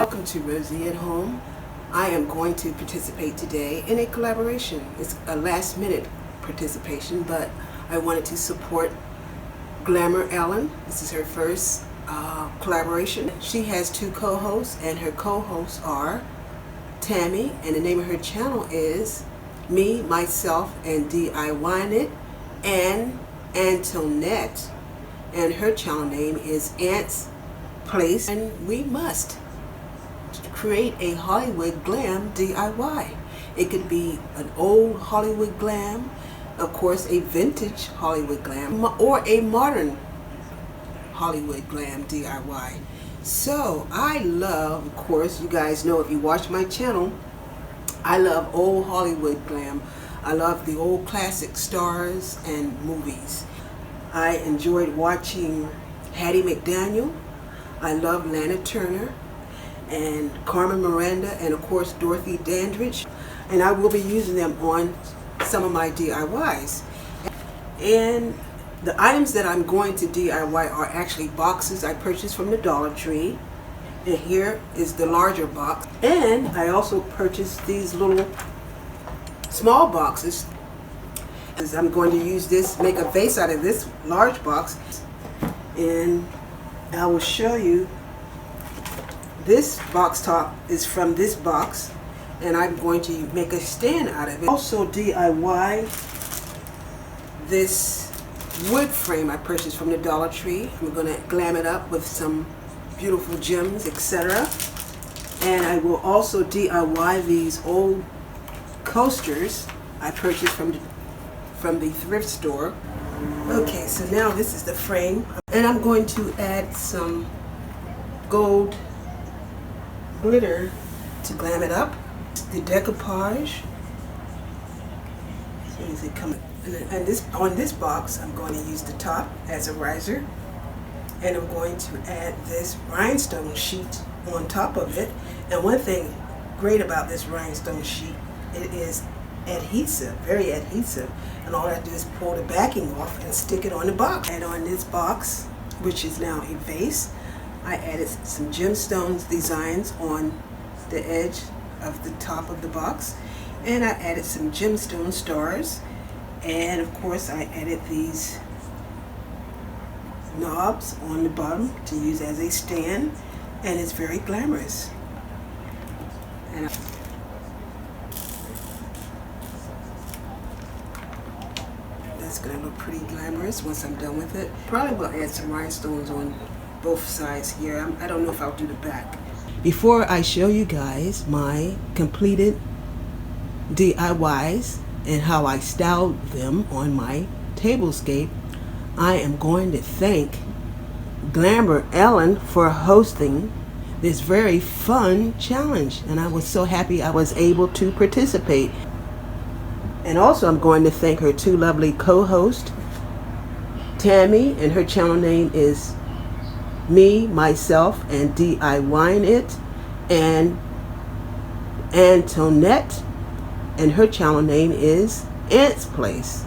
Welcome to Rosie at Home. I am going to participate today in a collaboration. It's a last minute participation, but I wanted to support Glamour Ellen. This is her first collaboration. She has two co-hosts, and her co-hosts are Tammy, and the name of her channel is Me, Myself, and DIY-It, and Antoinette, and her channel name is Ant's Place. And we must create a Hollywood glam DIY. It could be an old Hollywood glam, of course a vintage Hollywood glam, or a modern Hollywood glam DIY. So I love, of course, you guys know if you watch my channel, I love old Hollywood glam. I love the old classic stars and movies. I enjoyed watching Hattie McDaniel. I love Lana Turner and Carmen Miranda, and of course Dorothy Dandridge, and I will be using them on some of my DIYs. And the items that I'm going to DIY are actually boxes I purchased from the Dollar Tree, and here is the larger box. And I also purchased these little small boxes. I'm going to use this, make a vase out of this large box, and I will show you. This box top is from this box, and I'm going to make a stand out of it. Also DIY this wood frame I purchased from the Dollar Tree. I'm going to glam it up with some beautiful gems, etc. And I will also DIY these old coasters I purchased from the thrift store. Okay, so now this is the frame, and I'm going to add some gold glitter to glam it up. The decoupage. As it comes, and this on this box, I'm going to use the top as a riser, and I'm going to add this rhinestone sheet on top of it. And one thing great about this rhinestone sheet, it is adhesive, very adhesive, and all I have to do is pull the backing off and stick it on the box. And on this box, which is now a vase, I added some gemstones designs on the edge of the top of the box, and I added some gemstone stars, and of course I added these knobs on the bottom to use as a stand, and it's very glamorous. And that's going to look pretty glamorous once I'm done with it. Probably will add some rhinestones on both sides here. I don't know if I'll do the back. Before I show you guys my completed DIYs and how I styled them on my tablescape, I am going to thank Glamour Ellen for hosting this very fun challenge, and I was so happy I was able to participate. And also I'm going to thank her two lovely co-hosts, Tammy, and her channel name is Me, Myself, and DIY-It, and Antoinette, and her channel name is Ant's Place.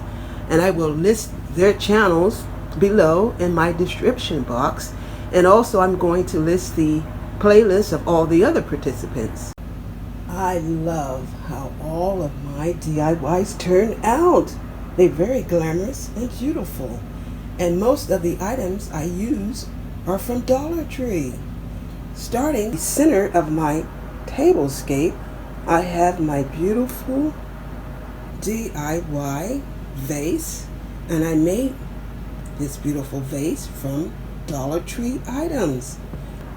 And I will list their channels below in my description box, and also I'm going to list the playlist of all the other participants. I love how all of my DIYs turn out. They're very glamorous and beautiful, and most of the items I use are from Dollar Tree. Starting the center of my tablescape, I have my beautiful DIY vase, and I made this beautiful vase from Dollar Tree items.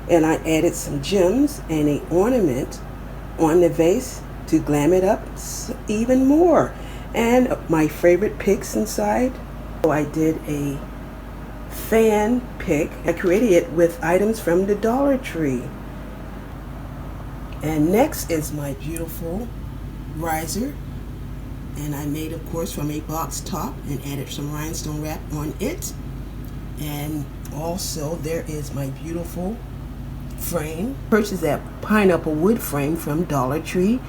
And I added some gems and an ornament on the vase to glam it up even more. And my favorite picks inside. So I did a fan pick. I created it with items from the Dollar Tree. And next is my beautiful riser, and I made, of course, from a box top and added some rhinestone wrap on it. And also there is my beautiful frame. Purchased that pineapple wood frame from Dollar Tree,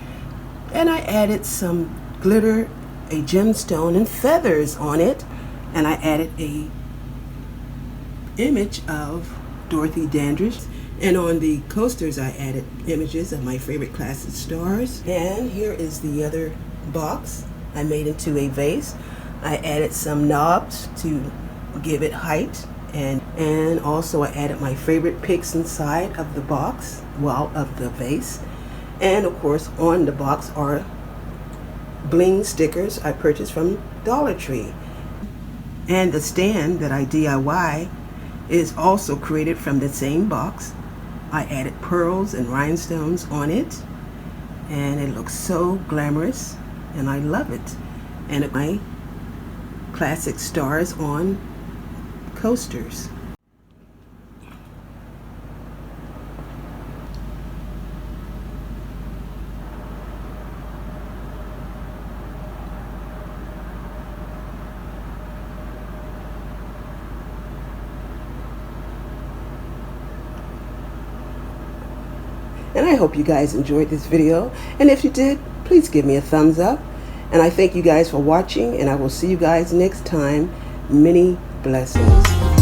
and I added some glitter, a gemstone, and feathers on it, and I added a image of Dorothy Dandridge And on the coasters, I added images of my favorite classic stars. And here is the other box I made into a vase. I added some knobs to give it height, and also I added my favorite picks inside of the box, well, of the vase. And of course, on the box are bling stickers I purchased from Dollar Tree. And the stand that I DIY is also created from the same box. I added pearls and rhinestones on it, and it looks so glamorous, and I love it. And my classic stars on coasters. And I hope you guys enjoyed this video. And if you did, please give me a thumbs up. And I thank you guys for watching, and I will see you guys next time. Many blessings.